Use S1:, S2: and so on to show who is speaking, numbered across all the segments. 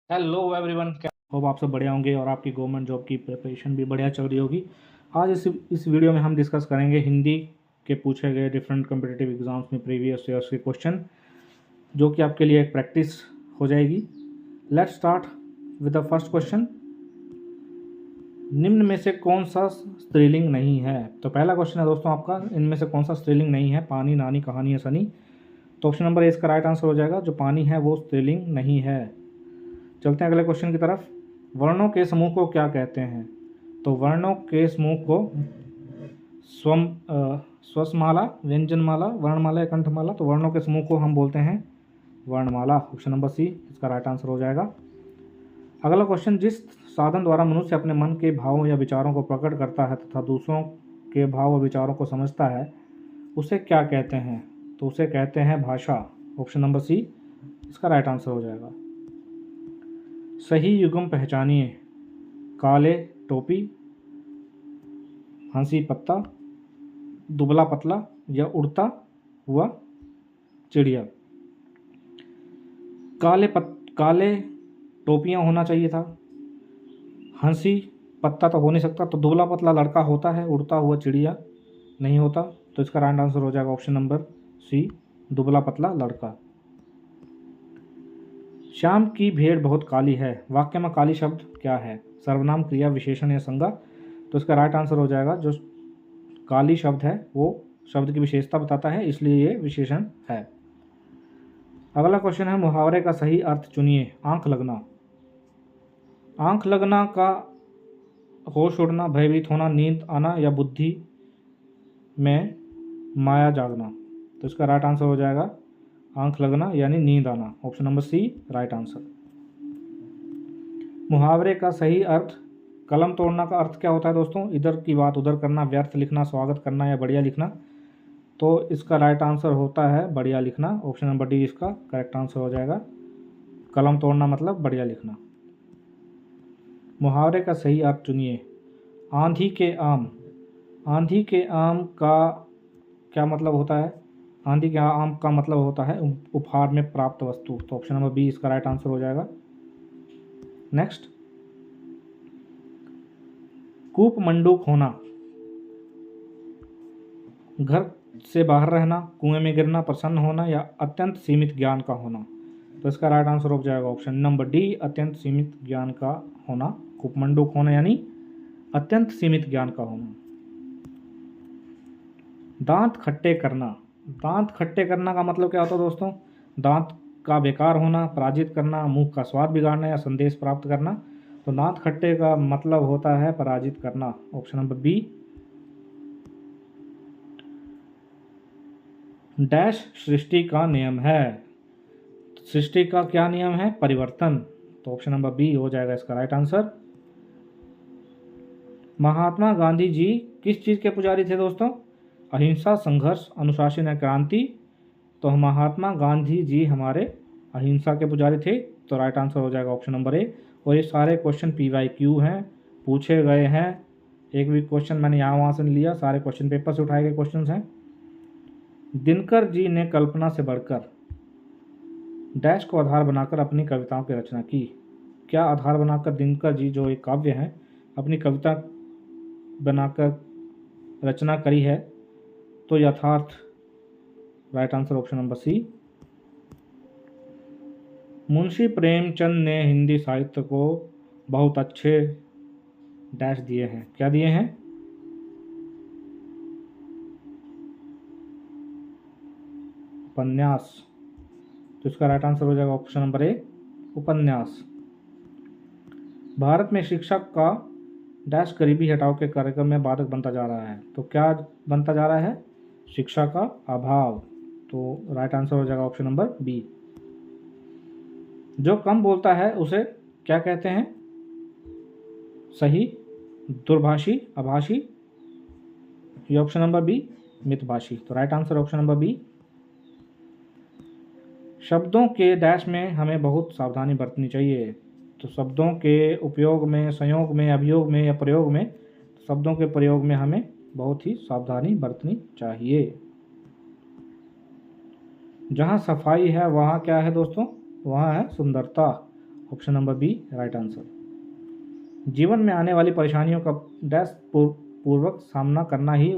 S1: Hello everyone, क्या hope आप सब बढ़िया होंगे और आपकी गवर्नमेंट जॉब की प्रिपरेशन भी बढ़िया चल रही होगी। आज इस वीडियो में हम डिस्कस करेंगे हिंदी के पूछे गए डिफरेंट कम्पिटिटिव एग्जाम्स में प्रीवियस ईयर्स के क्वेश्चन, जो कि आपके लिए एक प्रैक्टिस हो जाएगी। Let's start with the first question. निम्न में से कौन सा स्त्रीलिंग नहीं है? तो पहला क्वेश्चन है दोस्तों आपका, इनमें से कौन सा स्त्रीलिंग नहीं है? पानी, नानी, कहानी या सनी। तो ऑप्शन नंबर ए इसका राइट आंसर हो जाएगा। जो पानी है वो स्त्रीलिंग नहीं है। चलते हैं अगले क्वेश्चन की तरफ। वर्णों के समूह को क्या कहते हैं? तो वर्णों के समूह को स्वम स्वसमाला, व्यंजनमाला, वर्णमाला या कंठमाला। तो वर्णों के समूह को हम बोलते हैं वर्णमाला। ऑप्शन नंबर सी इसका राइट आंसर हो जाएगा। अगला क्वेश्चन, जिस साधन द्वारा मनुष्य अपने मन के भावों या विचारों को प्रकट करता है तथा दूसरों के भाव और विचारों को समझता है, उसे क्या कहते हैं? तो उसे कहते हैं भाषा। ऑप्शन नंबर सी इसका राइट आंसर हो जाएगा। सही युग्म पहचानिए। काले टोपी, हंसी पत्ता, दुबला पतला या उड़ता हुआ चिड़िया। काले टोपियाँ होना चाहिए था, हंसी पत्ता तो हो नहीं सकता, तो दुबला पतला लड़का होता है, उड़ता हुआ चिड़िया नहीं होता। तो इसका राइट आंसर हो जाएगा ऑप्शन नंबर सी, दुबला पतला लड़का। श्याम की भेड़ बहुत काली है। वाक्य में काली शब्द क्या है? सर्वनाम, क्रिया, विशेषण या संज्ञा। तो इसका राइट आंसर हो जाएगा, जो काली शब्द है वो शब्द की विशेषता बताता है, इसलिए ये विशेषण है। अगला क्वेश्चन है, मुहावरे का सही अर्थ चुनिए। आंख लगना। आंख लगना का होश उड़ना, भयभीत होना, नींद आना या बुद्धि में माया जागना। तो इसका राइट आंसर हो जाएगा आंख लगना यानी नींद आना। Option number C right answer. मुहावरे का सही अर्थ। कलम तोड़ना का अर्थ क्या होता है दोस्तों? इधर की बात उधर करना, व्यर्थ लिखना, स्वागत करना या बढ़िया लिखना। तो इसका राइट आंसर होता है बढ़िया लिखना। ऑप्शन नंबर डी इसका करेक्ट आंसर हो जाएगा। कलम तोड़ना मतलब बढ़िया लिखना। मुहावरे का सही अर्थ चुनिए। आंधी के आम। आंधी के आम का क्या मतलब होता है? आंधी के आम का मतलब होता है उपहार में प्राप्त वस्तु। तो ऑप्शन नंबर बी इसका राइट आंसर हो जाएगा। नेक्स्ट, कूप मंडूक होना। घर से बाहर रहना, कुएं में गिरना, प्रसन्न होना या अत्यंत सीमित ज्ञान का होना। तो इसका राइट आंसर हो जाएगा ऑप्शन नंबर डी, अत्यंत सीमित ज्ञान का होना। कूप मंडूक होना यानी अत्यंत सीमित ज्ञान का होना। दांत खट्टे करना। दांत खट्टे करना का मतलब क्या होता है दोस्तों? दांत का बेकार होना, पराजित करना, मुंह का स्वाद बिगाड़ना या संदेश प्राप्त करना। तो दांत खट्टे का मतलब होता है पराजित करना। Option number B. डैश सृष्टि का नियम है। सृष्टि का क्या नियम है? परिवर्तन। तो ऑप्शन नंबर बी हो जाएगा इसका राइट आंसर। महात्मा गांधी जी किस चीज़ के पुजारी थे दोस्तों? अहिंसा, संघर्ष, अनुशासन या क्रांति। तो महात्मा गांधी जी हमारे अहिंसा के पुजारी थे। तो राइट आंसर हो जाएगा ऑप्शन नंबर ए। और ये सारे क्वेश्चन PYQ हैं, पूछे गए हैं। एक भी क्वेश्चन मैंने यहाँ वहाँ से नहीं लिया, सारे क्वेश्चन पेपर से उठाए गए क्वेश्चन हैं। दिनकर जी ने कल्पना से बढ़कर डैश को आधार बनाकर अपनी कविताओं की रचना की। क्या आधार बनाकर दिनकर जी जो एक काव्य है अपनी कविता बनाकर रचना करी है? तो यथार्थ। Right answer option number C. Munshi Premchand ने हिंदी साहित्य को बहुत अच्छे डैश दिए हैं। क्या दिए हैं? उपन्यास। तो इसका राइट आंसर हो जाएगा ऑप्शन नंबर ए, उपन्यास। भारत में शिक्षक का डैश गरीबी हटाओ के कार्यक्रम में बाधक बनता जा रहा है। तो क्या बनता जा रहा है? शिक्षा का अभाव। तो राइट आंसर हो जाएगा ऑप्शन नंबर बी। जो कम बोलता है उसे क्या कहते हैं? सही, दूरभाषी, आभाषी। ये ऑप्शन नंबर बी, मितभाषी। तो right answer option number B. शब्दों के डैश में हमें बहुत सावधानी बरतनी चाहिए। तो शब्दों के उपयोग में, संयोग में, अभियोग में या प्रयोग में, शब्दों के प्रयोग में हमें बहुत ही सावधानी बरतनी चाहिए। जहाँ सफाई है वहाँ क्या है दोस्तों? वहाँ है सुंदरता। Option number B right answer. जीवन में आने वाली परेशानियों का डैश पूर्वक सामना करना ही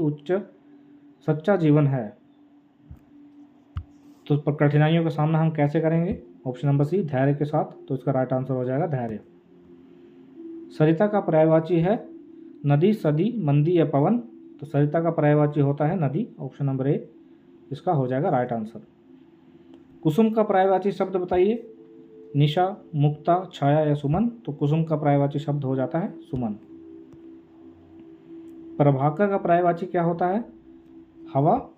S1: सच्चा जीवन है। तो कठिनाइयों का सामना हम कैसे करेंगे? ऑप्शन नंबर सी धैर्य के साथ। तो इसका राइट आंसर हो जाएगा धैर्य। सरिता का पर्यायवाची है नदी, सदी, मंदी या पवन। तो सरिता का पर्यायवाची होता है नदी। ऑप्शन नंबर ए इसका हो जाएगा राइट आंसर। कुसुम का पर्यायवाची शब्द बताइए। निशा, मुक्ता, छाया या सुमन। तो कुसुम का पर्यायवाची शब्द हो जाता है सुमन। प्रभाकर का पर्यायवाची क्या होता है? हवा,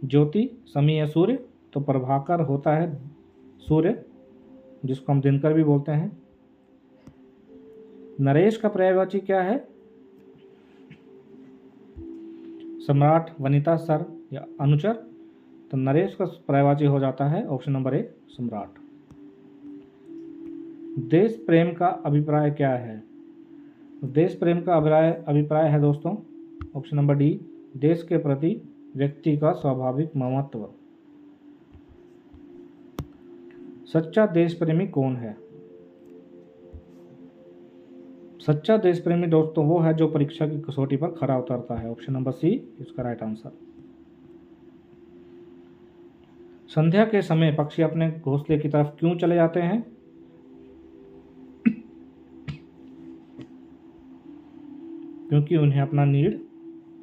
S1: ज्योति, समी या सूर्य। तो प्रभाकर होता है सूर्य, जिसको हम दिनकर भी बोलते हैं। नरेश का पर्यायवाची क्या है? सम्राट, वनिता, सर या अनुचर। तो नरेश का पर्यायवाची हो जाता है ऑप्शन नंबर ए सम्राट। देश प्रेम का अभिप्राय क्या है? देश प्रेम का अभिप्राय है दोस्तों ऑप्शन नंबर डी देश के प्रति व्यक्ति का स्वाभाविक ममत्व। सच्चा देश प्रेमी कौन है? सच्चा देश प्रेमी दोस्तों वो है जो परीक्षा की कसौटी पर खरा उतरता है। ऑप्शन नंबर सी इसका राइट आंसर। संध्या के समय पक्षी अपने घोंसले की तरफ क्यों चले जाते हैं? क्योंकि उन्हें अपना नीड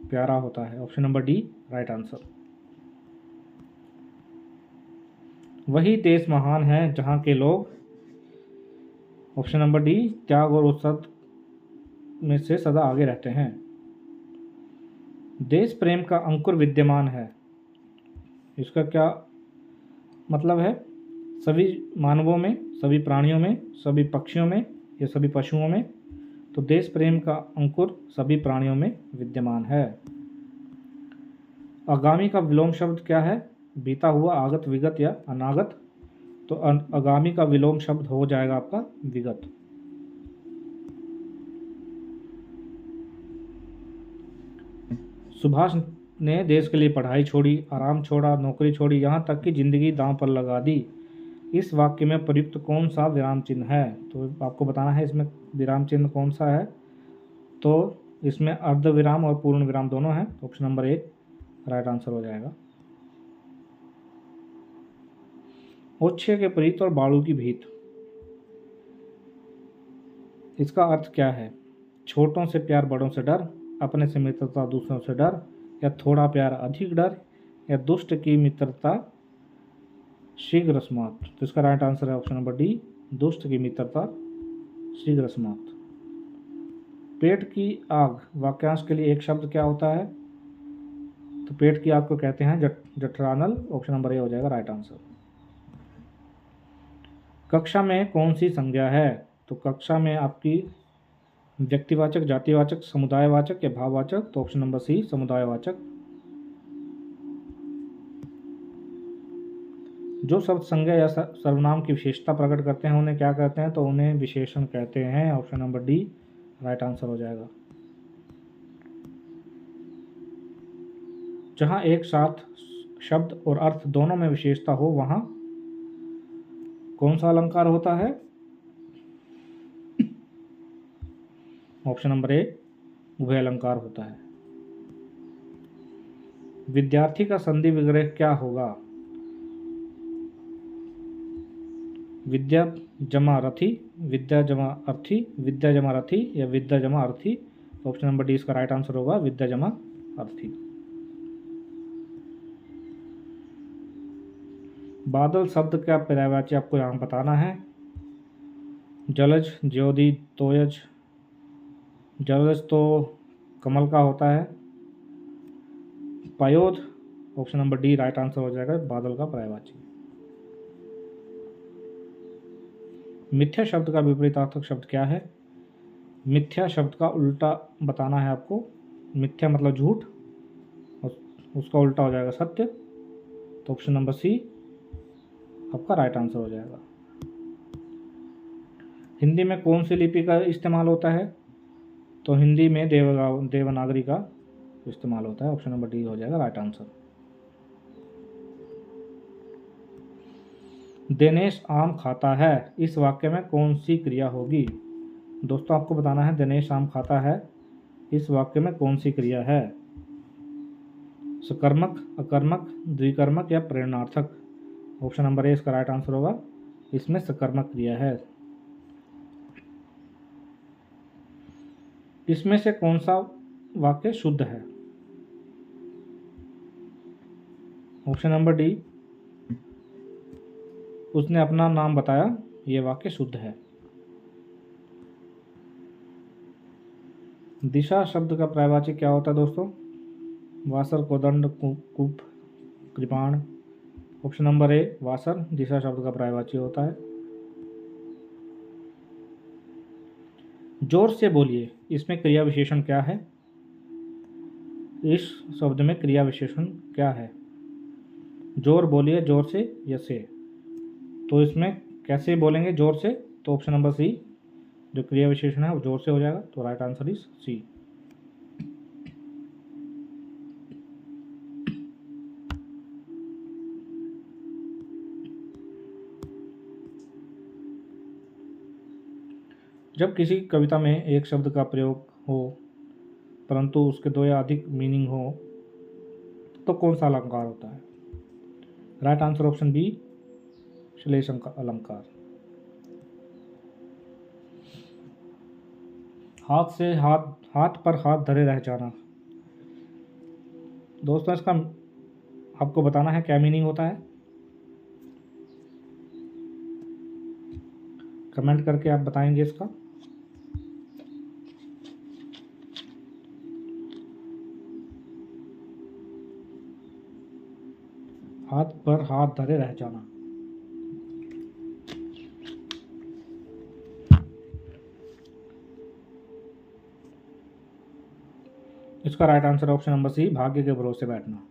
S1: प्यारा होता है। Option number D right answer. वही देश महान है जहां के लोग। ऑप्शन नंबर डी त्याग और उत्सव में से सदा आगे रहते हैं। देश प्रेम का अंकुर विद्यमान है, इसका क्या मतलब है? सभी मानवों में, सभी प्राणियों में, सभी पक्षियों में या सभी पशुओं में। तो देश प्रेम का अंकुर सभी प्राणियों में विद्यमान है। आगामी का विलोम शब्द क्या है? बीता हुआ, आगत, विगत या अनागत। तो आगामी का विलोम शब्द हो जाएगा आपका विगत। सुभाष ने देश के लिए पढ़ाई छोड़ी, आराम छोड़ा, नौकरी छोड़ी, यहाँ तक कि जिंदगी दांव पर लगा दी। इस वाक्य में प्रयुक्त कौन सा विराम चिन्ह है? तो आपको बताना है इसमें विराम चिन्ह कौन सा है। तो इसमें अर्ध विराम और पूर्ण विराम दोनों हैं। Option number A right answer हो जाएगा। ओछे के प्रीत और बाड़ू की भीत, इसका अर्थ क्या है? छोटों से प्यार, बड़ों से डर, अपने से मित्रता, दूसरों से डर, या थोड़ा प्यार अधिक डर, या दुष्ट की मित्रता शीघ्र समाप्त। तो इसका राइट आंसर है ऑप्शन नंबर डी दुष्ट की मित्रता शीघ्र समाप्त। पेट की आग वाक्यांश के लिए एक शब्द क्या होता है? तो पेट की आग को कहते हैं जठरानल। ऑप्शन नंबर ए हो जाएगा राइट आंसर। कक्षा में कौन सी संज्ञा है? तो कक्षा में आपकी व्यक्तिवाचक, जातिवाचक, समुदायवाचक या भाववाचक। तो ऑप्शन नंबर सी समुदायवाचक। जो शब्द संज्ञा या सर्वनाम की विशेषता प्रकट करते हैं उन्हें क्या कहते हैं? तो उन्हें विशेषण कहते हैं। Option number D right answer हो जाएगा। जहां एक साथ शब्द और अर्थ दोनों में विशेषता हो वहां कौन सा अलंकार होता है? ऑप्शन नंबर ए उभय अलंकार होता है। विद्यार्थी का संधि विग्रह क्या होगा? विद्या जमा रथी, विद्या जमा अर्थी, विद्या जमा रथी या विद्या जमा अर्थी। तो ऑप्शन नंबर डी इसका राइट आंसर होगा विद्या जमा अर्थी। बादल शब्द का पर्यायवाची आपको यहाँ बताना है। जलज, ज्योति, तोयज। जलज तो कमल का होता है। पयोध option number D right answer हो जाएगा बादल का पर्यायवाची। मिथ्या शब्द का विपरीतार्थक शब्द क्या है? मिथ्या शब्द का उल्टा बताना है आपको। मिथ्या मतलब झूठ, उसका उल्टा हो जाएगा सत्य। तो ऑप्शन नंबर सी आपका राइट आंसर हो जाएगा। हिंदी में कौन सी लिपि का इस्तेमाल होता है? तो हिंदी में देवनागरी का इस्तेमाल होता है। ऑप्शन नंबर डी हो जाएगा राइट आंसर। दिनेश आम खाता है, इस वाक्य में कौन सी क्रिया होगी? दोस्तों आपको बताना है दिनेश आम खाता है, इस वाक्य में कौन सी क्रिया है? सकर्मक, अकर्मक, द्विकर्मक या प्रेरणार्थक? ऑप्शन नंबर ए इसका राइट आंसर होगा, इसमें सकर्मक क्रिया है। इसमें से कौन सा वाक्य शुद्ध है? ऑप्शन नंबर डी, उसने अपना नाम बताया, यह वाक्य शुद्ध है। दिशा शब्द का पर्यायवाची क्या होता है दोस्तों? वासर, कोदंड, कूप, कृपाण। ऑप्शन नंबर ए वासर दिशा शब्द का पर्यायवाची होता है। जोर से बोलिए, इसमें क्रिया विशेषण क्या है? इस शब्द में क्रिया विशेषण क्या है? जोर बोलिए, जोर से या से। तो इसमें कैसे बोलेंगे जोर से? तो ऑप्शन नंबर सी जो क्रिया विशेषण है वो जोर से हो जाएगा, तो राइट आंसर इज सी। जब किसी कविता में एक शब्द का प्रयोग हो परंतु उसके दो या अधिक मीनिंग हो तो कौन सा अलंकार होता है? राइट आंसर ऑप्शन बी श्लेष अलंकार। हाथ पर हाथ धरे रह जाना, दोस्तों इसका आपको बताना है क्या मीनिंग होता है। कमेंट करके आप बताएंगे इसका। हाथ पर हाथ धरे रह जाना। इसका right answer option number C भाग्य के भरोसे बैठना।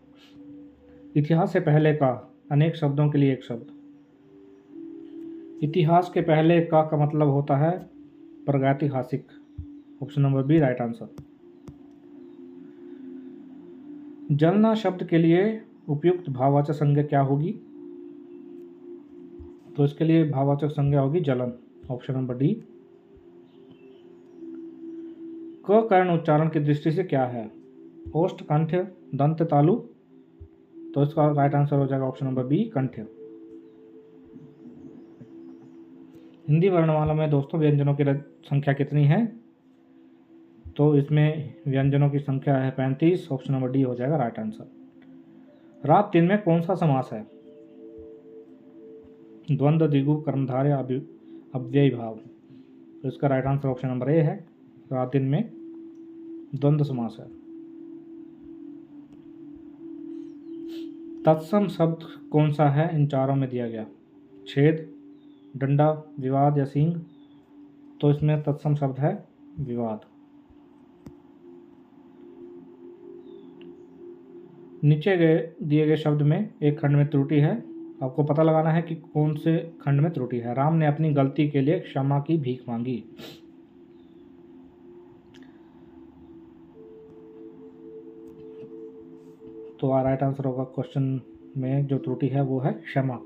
S1: इतिहास से पहले का, अनेक शब्दों के लिए एक शब्द। इतिहास के पहले का मतलब होता है प्रागैतिहासिक। Option number B right answer. जलना शब्द के लिए उपयुक्त भाववाचक संज्ञा क्या होगी? तो इसके लिए भाववाचक संज्ञा होगी जलन। Option number D. क कर्ण उच्चारण की दृष्टि से क्या है? ओष्ठ, कंठ्य, दंत, तालु। तो इसका राइट आंसर हो जाएगा ऑप्शन नंबर बी कंठ्य। हिंदी वर्णमाला में दोस्तों व्यंजनों की संख्या कितनी है? तो इसमें व्यंजनों की संख्या है 35। ऑप्शन नंबर डी हो जाएगा राइट आंसर। रात दिन में कौन सा समास है? द्वंद्व, द्विगु, कर्मधारय, अव्ययी भाव। तो इसका right answer option number A है, रात दिन में द्वंद्व समास है। तत्सम शब्द कौन सा है इन चारों में दिया गया? छेद, डंडा, विवाद या सींग। तो इसमें तत्सम शब्द है विवाद। नीचे दिए गए शब्द में एक खंड में त्रुटि है, आपको पता लगाना है कि कौन से खंड में त्रुटि है। राम ने अपनी गलती के लिए क्षमा की भीख मांगी। तो राइट आंसर होगा क्वेश्चन में जो त्रुटि है वो है क्षमा।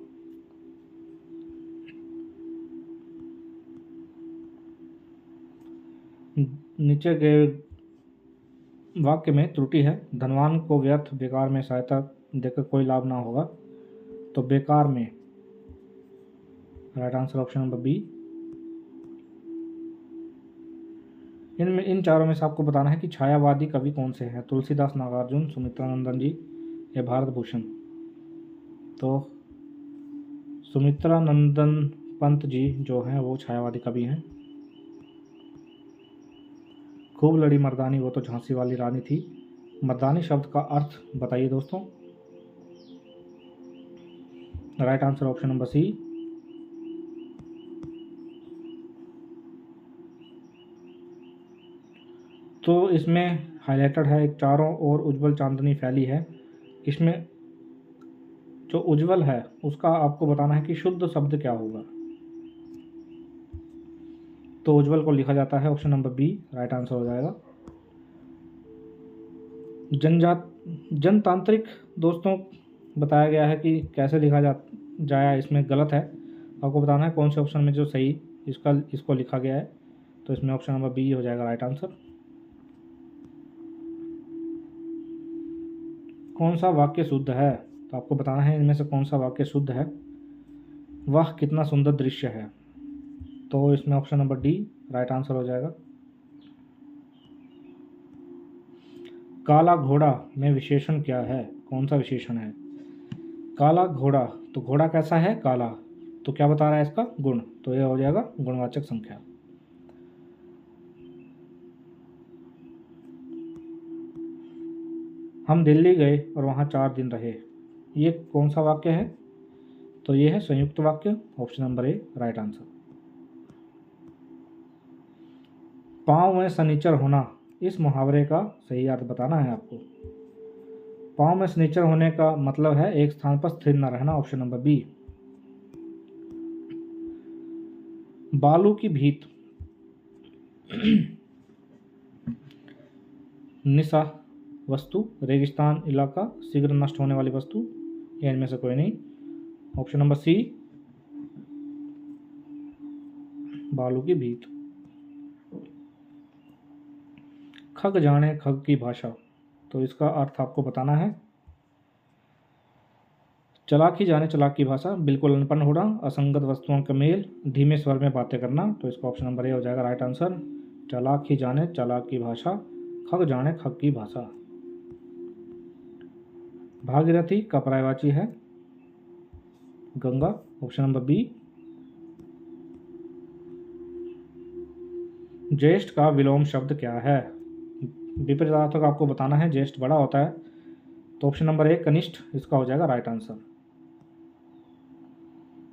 S1: नीचे गए वाक्य में त्रुटि है, धनवान को व्यर्थ बेकार में सहायता देकर कोई लाभ ना होगा। तो बेकार में right answer option number B. इन चारों में से आपको बताना है कि छायावादी कवि कौन से हैं? तुलसीदास, नागार्जुन, सुमित्रा नंदन जी या भारत भूषण। तो सुमित्रा नंदन पंत जी जो हैं वो छायावादी कवि हैं। खूब लड़ी मर्दानी, वो तो झांसी वाली रानी थी। मर्दानी शब्द का अर्थ बताइए दोस्तों। Right answer option number C. तो इसमें हाईलाइटेड है, एक चारों ओर उज्जवल चांदनी फैली है। इसमें जो उज्जवल है उसका आपको बताना है कि शुद्ध शब्द क्या होगा। तो उज्जवल को लिखा जाता है option number B, right answer हो जाएगा। जनतांत्रिक दोस्तों बताया गया है कि कैसे लिखा जाया, इसमें गलत है। आपको बताना है कौन से ऑप्शन में जो सही इसको लिखा गया है। तो इसमें ऑप्शन नंबर बी हो जाएगा राइट आंसर। कौन सा वाक्य शुद्ध है, तो आपको बताना है इनमें से कौन सा वाक्य शुद्ध है। वह कितना सुंदर दृश्य है, तो इसमें option number D right answer हो जाएगा। काला घोड़ा में विशेषण क्या है, कौन सा विशेषण है। काला घोड़ा, तो घोड़ा कैसा है, काला, तो क्या बता रहा है इसका गुण, तो यह हो जाएगा गुणवाचक संख्या। हम दिल्ली गए और वहाँ 4 दिन रहे, ये कौन सा वाक्य है, तो ये है संयुक्त वाक्य, option number A right answer. पाँव में शनिचर होना, इस मुहावरे का सही अर्थ बताना है आपको। पाँव में शनिचर होने का मतलब है एक स्थान पर स्थिर न रहना, ऑप्शन नंबर बी। बालू की भीत, निशा वस्तु, रेगिस्तान इलाका, शीघ्र नष्ट होने वाली वस्तु, या इनमें से कोई नहीं, ऑप्शन नंबर सी बालू की भीत। खग जाने खग की भाषा, तो इसका अर्थ आपको बताना है। चालाकी जाने चालाक की भाषा, बिल्कुल अनपढ़ होना, असंगत वस्तुओं का मेल, धीमे स्वर में बातें करना, तो इसका ऑप्शन नंबर ए हो जाएगा राइट आंसर। चालाकी जाने चालाक की भाषा, खग जाने खग की भाषा। भागीरथी का पर्यायवाची है गंगा, ऑप्शन नंबर बी। ज्येष्ठ का विलोम शब्द क्या है, विपरीतार्थक का आपको बताना है, ज्येष्ठ बड़ा होता है, तो ऑप्शन नंबर ए कनिष्ठ इसका हो जाएगा राइट आंसर।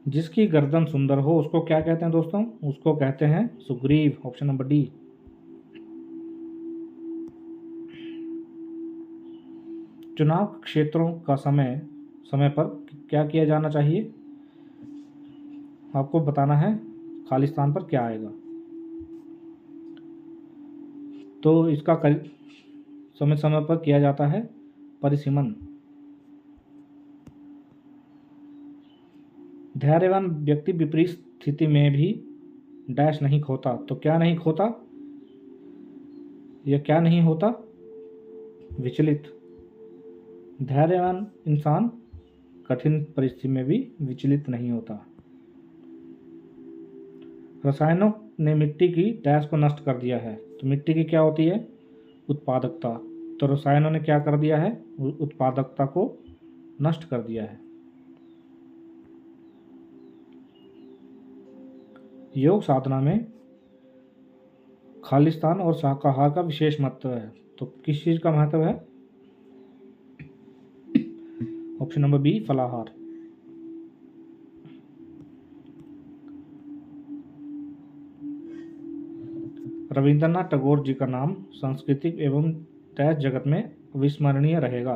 S1: जिसकी गर्दन सुंदर हो उसको क्या कहते हैं दोस्तों, उसको कहते हैं सुग्रीव, ऑप्शन नंबर डी। चुनाव क्षेत्रों का समय समय पर क्या किया जाना चाहिए, आपको बताना है खाली स्थान पर क्या आएगा, तो इसका समय समय पर किया जाता है परिसीमन। धैर्यवान व्यक्ति विपरीत स्थिति में भी डैश नहीं खोता, तो क्या नहीं खोता, यह क्या नहीं होता, विचलित। धैर्यवान इंसान कठिन परिस्थिति में भी विचलित नहीं होता। रसायनों ने मिट्टी की डैश को नष्ट कर दिया है, तो मिट्टी की क्या होती है, उत्पादकता, तो रसायनों ने क्या कर दिया है, उत्पादकता को नष्ट कर दिया है। योग साधना में खालिस्तान और शाकाहार का विशेष महत्व है, तो किस चीज का महत्व है, ऑप्शन नंबर बी फलाहार। रविंद्रनाथ टैगोर जी का नाम सांस्कृतिक एवं डैश जगत में अविस्मरणीय रहेगा,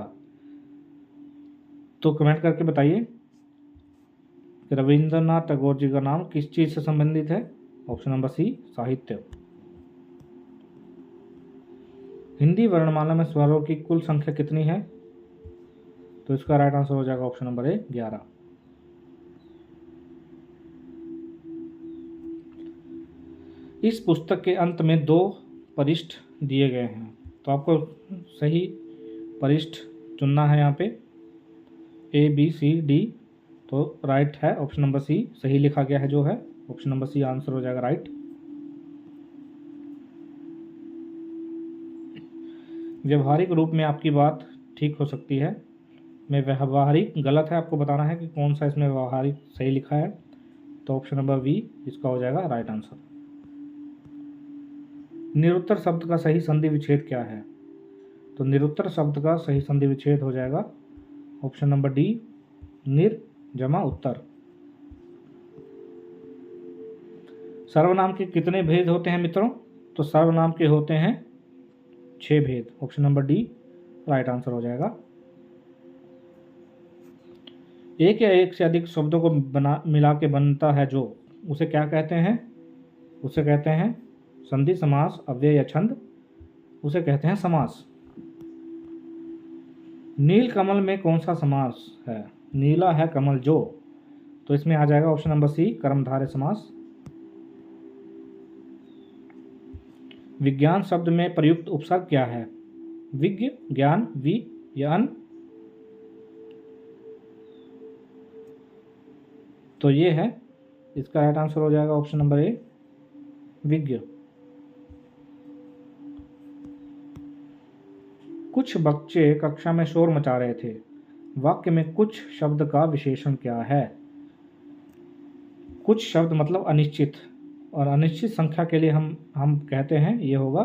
S1: तो कमेंट करके बताइए कि रविंद्रनाथ टैगोर जी का नाम किस चीज से संबंधित है, ऑप्शन नंबर सी साहित्य। हिंदी वर्णमाला में स्वरों की कुल संख्या कितनी है, तो इसका राइट आंसर हो जाएगा ऑप्शन नंबर ए 11। इस पुस्तक के अंत में 2 पृष्ठ दिए गए हैं, तो आपको सही पृष्ठ चुनना है यहाँ पे, ए बी सी डी, तो राइट है ऑप्शन नंबर सी, सही लिखा गया है जो है, ऑप्शन नंबर सी आंसर हो जाएगा राइट। व्यवहारिक रूप में आपकी बात ठीक हो सकती है, में व्यवहारिक गलत है, आपको बताना है कि कौन सा इसमें व्यवहारिक सही लिखा है, तो ऑप्शन नंबर बी इसका हो जाएगा राइट आंसर। निरुत्तर शब्द का सही संधि विच्छेद क्या है, तो निरुत्तर शब्द का सही संधि विच्छेद हो जाएगा ऑप्शन नंबर डी निर जमा उत्तर। सर्वनाम के कितने भेद होते हैं मित्रों, तो सर्वनाम के होते हैं 6 भेद, option number D right answer हो जाएगा। एक या एक से अधिक शब्दों को मिला के बनता है जो, उसे क्या कहते हैं, उसे कहते हैं संधि समास, अव्यय या छंद, उसे कहते हैं समास। नील कमल में कौन सा समास है, नीला है कमल जो, तो इसमें आ जाएगा ऑप्शन नंबर सी कर्मधारय समास। विज्ञान शब्द में प्रयुक्त उपसर्ग क्या है? विज्ञ, ज्ञान, वि या अन? तो ये है, इसका राइट आंसर हो जाएगा ऑप्शन नंबर ए विज्ञ। कुछ बच्चे कक्षा में शोर मचा रहे थे। वाक्य में कुछ शब्द का विशेषण क्या है? कुछ शब्द मतलब अनिश्चित, और अनिश्चित संख्या के लिए हम कहते हैं ये होगा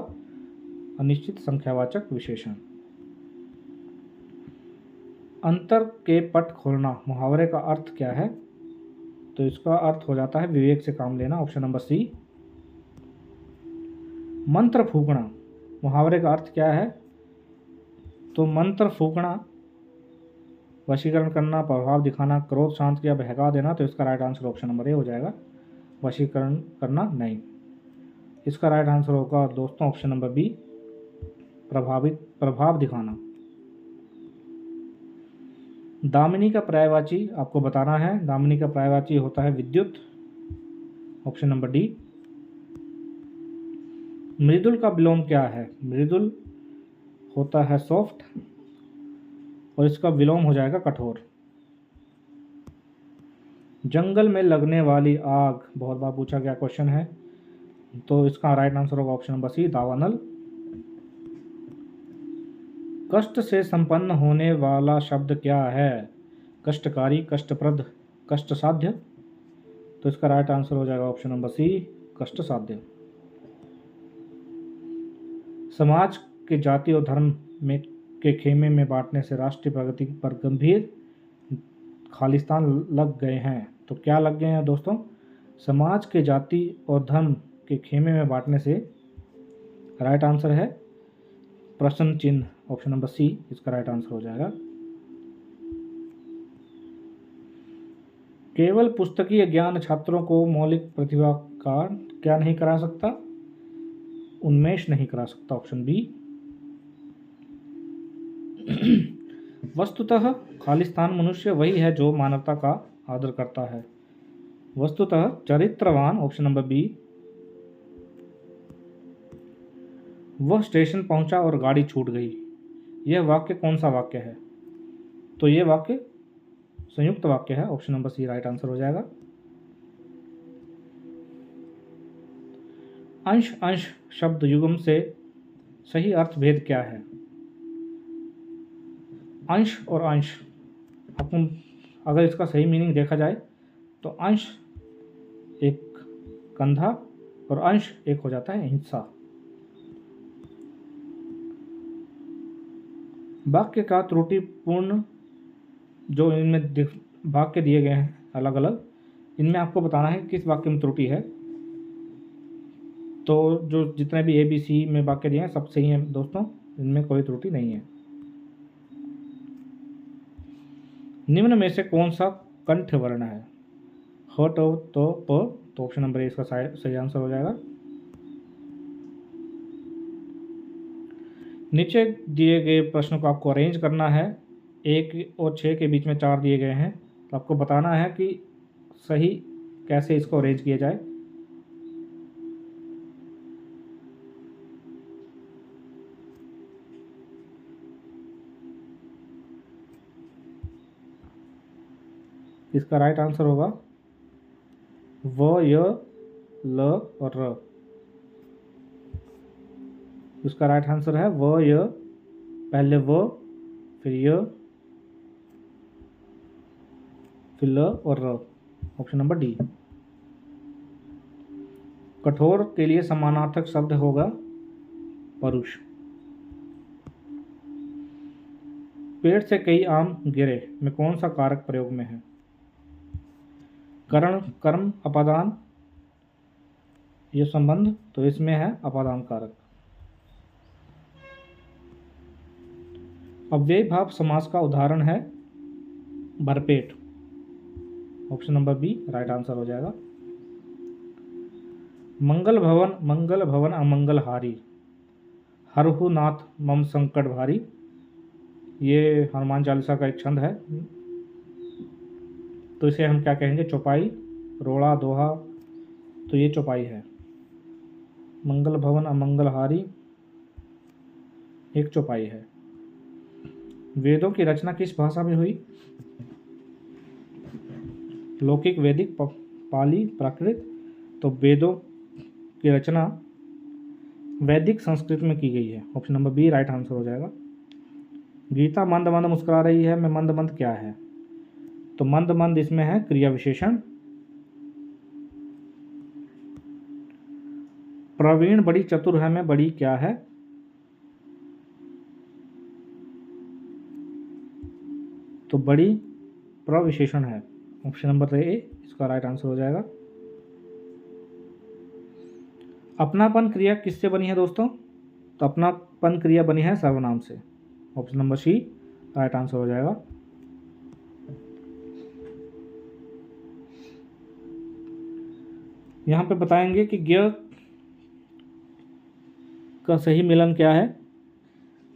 S1: अनिश्चित संख्यावाचक विशेषण। अंतर के पट खोलना मुहावरे का अर्थ क्या है? तो इसका अर्थ हो जाता है विवेक से काम लेना, ऑप्शन नंबर सी। मंत्र फूकना मुहावरे का अर्थ क्या है? तो मंत्र फूकना वशीकरण करना, प्रभाव दिखाना, क्रोध शांत किया, बहका देना। तो इसका right answer option number A हो जाएगा, वशीकरण करना नहीं। इसका राइट आंसर होगा दोस्तों ऑप्शन नंबर बी प्रभाव दिखाना। दामिनी का पर्यायवाची आपको बताना है। दामिनी का पर्यायवाची होता है विद्युत, ऑप्शन नंबर डी। मृदुल का विलोम क्या है? मृदुल होता है सॉफ्ट, और इसका विलोम हो जाएगा कठोर। जंगल में लगने वाली आग बहुत बार पूछा गया क्वेश्चन है, तो इसका राइट आंसर होगा ऑप्शन नंबर सी दावानल। कष्ट से संपन्न होने वाला शब्द क्या है? कष्टकारी, कष्टप्रद, कष्टसाध्य। तो इसका राइट आंसर हो जाएगा ऑप्शन नंबर सी कष्टसाध्य। समाज के जाति और धर्म में के खेमे में बांटने से राष्ट्रीय प्रगति पर गंभीर खालिस्तान लग गए हैं। तो क्या लग गए हैं दोस्तों? समाज के जाति और धर्म के खेमे में बांटने से राइट आंसर है प्रश्न चिन्ह, ऑप्शन नंबर सी इसका राइट आंसर हो जाएगा। केवल पुस्तकीय ज्ञान छात्रों को मौलिक प्रतिभा का क्या नहीं करा सकता? उन्मेष नहीं करा सकता, ऑप्शन बी। वस्तुतः खालिस्तान मनुष्य वही है जो मानवता का आदर करता है। वस्तुतः चरित्रवान, ऑप्शन नंबर बी। वह स्टेशन पहुंचा और गाड़ी छूट गई। यह वाक्य कौन सा वाक्य है? तो यह वाक्य संयुक्त वाक्य है, option number C right answer हो जाएगा। अंश अंश शब्द युग्म से सही अर्थ भेद क्या है? अंश और अंश, अपन अगर इसका सही मीनिंग देखा जाए तो अंश एक कंधा और अंश एक हो जाता है हिस्सा। वाक्य का त्रुटिपूर्ण जो इनमें वाक्य दिए गए हैं अलग अलग, इनमें आपको बताना है किस वाक्य में त्रुटि है। तो जो जितने भी ए बी सी में वाक्य दिए हैं सब सही हैं दोस्तों, इनमें कोई त्रुटि नहीं है। निम्न में से कौन सा कंठ वर्ण है? ह तो प। तो ऑप्शन नंबर ए इसका सही आंसर हो जाएगा। नीचे दिए गए प्रश्नों को आपको अरेंज करना है। 1 और 6 के बीच में 4 दिए गए हैं, तो आपको बताना है कि सही कैसे इसको अरेंज किया जाए। इसका राइट आंसर होगा व, य, ल और र। इसका राइट आंसर है व, य, पहले व, फिर य, फिर ल और र, ऑप्शन नंबर डी। कठोर के लिए समानार्थक शब्द होगा परुष। पेड़ से कई आम गिरे में कौन सा कारक प्रयोग में है? करण, कर्म, अपादान, ये संबंध, तो इसमें है अपादान कारक। अव्ययी भाव समास का उदाहरण है भरपेट, option number B right answer हो जाएगा। मंगल भवन अमंगलहारी, हरहु नाथ मम संकट भारी, ये हनुमान चालीसा का एक छंद है। तो इसे हम क्या कहेंगे, चौपाई, रोड़ा, दोहा, तो ये चौपाई है। मंगल भवन अमंगलहारी एक चौपाई है। वेदों की रचना किस भाषा में हुई? लौकिक, वैदिक, पाली, प्राकृत। तो वेदों की रचना वैदिक संस्कृत में की गई है। Option number B right answer हो जाएगा। गीता मंद मंद मुस्कुरा रही है में मंद मंद क्या है? तो मंद मंद इसमें है क्रिया विशेषण। प्रवीण बड़ी चतुर है में बड़ी क्या है? तो बड़ी प्रविशेषण है। ऑप्शन नंबर ए इसका राइट आंसर हो जाएगा। अपनापन क्रिया किससे बनी है दोस्तों? तो अपनापन क्रिया बनी है सर्वनाम से। Option number C right answer हो जाएगा। यहां पे बताएंगे कि ज्ञ का सही मिलन क्या है।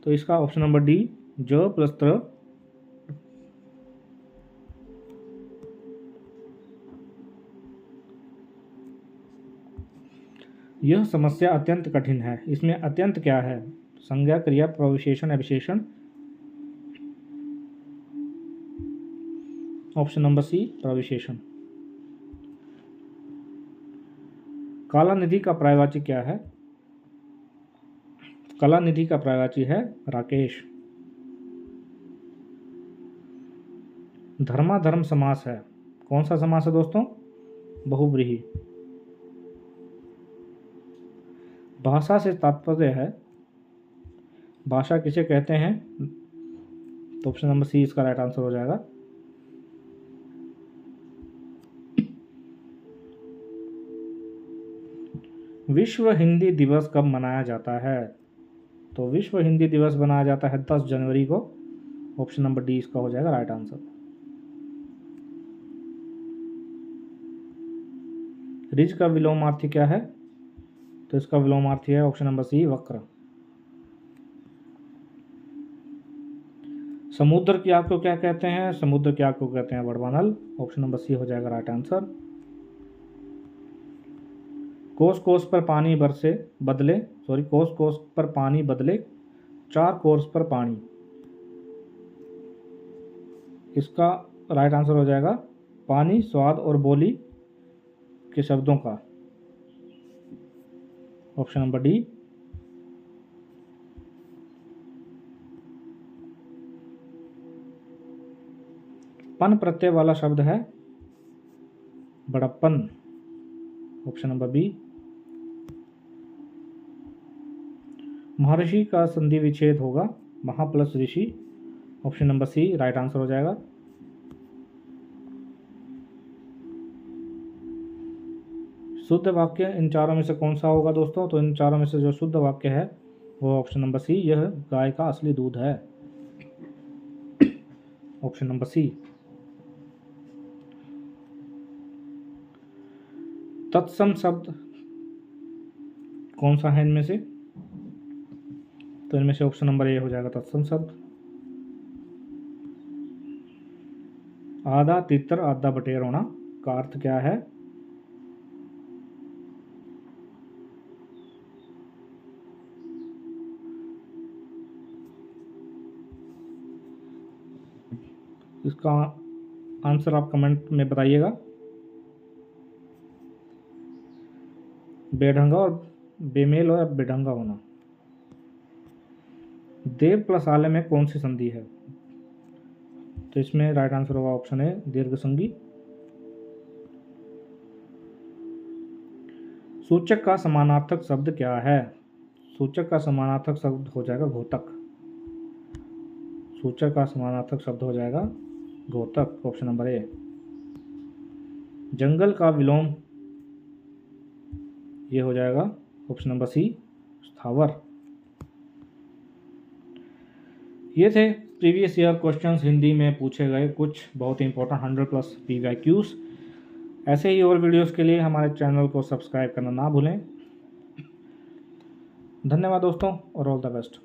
S1: तो इसका ऑप्शन नंबर डी ज प्लस त्र। यह समस्या अत्यंत कठिन है। इसमें अत्यंत क्या है? संज्ञा, क्रिया, प्रविशेषण या विशेषण। ऑप्शन नंबर सी प्रविशेषण। कलानिधि का पर्यायवाची क्या है? कलानिधि का पर्यायवाची है राकेश। धर्माधर्म समास है, कौन सा समास है दोस्तों? बहुव्रीहि। भाषा से तात्पर्य है, भाषा किसे कहते हैं? तो ऑप्शन नंबर सी इसका राइट आंसर हो जाएगा। विश्व हिंदी दिवस कब मनाया जाता है? तो विश्व हिंदी दिवस मनाया जाता है 10 जनवरी को। ऑप्शन नंबर डी इसका हो जाएगा राइट आंसर। रिज का विलोमार्थी क्या है? तो इसका विलोमार्थी है ऑप्शन नंबर सी वक्र। समुद्र की आग को क्या कहते हैं? समुद्र की आग को कहते हैं वड़वानल। ऑप्शन नंबर सी हो जाएगा राइट आंसर। कोस कोस पर पानी बरसे बदले, कोस कोस पर पानी बदले 4 कोस पर पानी, इसका राइट आंसर हो जाएगा पानी, स्वाद और बोली के शब्दों का। Option number D. पन प्रत्यय वाला शब्द है बड़प्पन। Option number B. महर्षि का संधि विच्छेद होगा महा प्लस ऋषि। Option number C right answer हो जाएगा। शुद्ध वाक्य इन चारों में से कौन सा होगा दोस्तों? तो इन चारों में से जो शुद्ध वाक्य है वो ऑप्शन नंबर सी, यह गाय का असली दूध है। Option number C. तत्सम शब्द कौन सा है इनमें से? तो इनमें से ऑप्शन नंबर ए हो जाएगा तत्सम शब्द। आधा तितर आधा बटेर होना का अर्थ क्या है? इसका आंसर आप कमेंट में बताइएगा। बेढंगा और बेमेल और बेढंगा होना। देव प्लस आले में कौन सी संधि है? तो इसमें राइट आंसर होगा ऑप्शन है दीर्घ संधि। सूचक का समानार्थक शब्द क्या है? सूचक का समानार्थक शब्द हो जाएगा घोतक। सूचक का समानार्थक शब्द हो जाएगा घोतक। Option number A. जंगल का विलोम ये हो जाएगा ऑप्शन नंबर सी स्थावर। ये थे प्रीवियस ईयर क्वेश्चंस हिंदी में पूछे गए कुछ बहुत ही इंपॉर्टेंट 100+ PYQs। ऐसे ही और वीडियोस के लिए हमारे चैनल को सब्सक्राइब करना ना भूलें। धन्यवाद दोस्तों और ऑल द बेस्ट।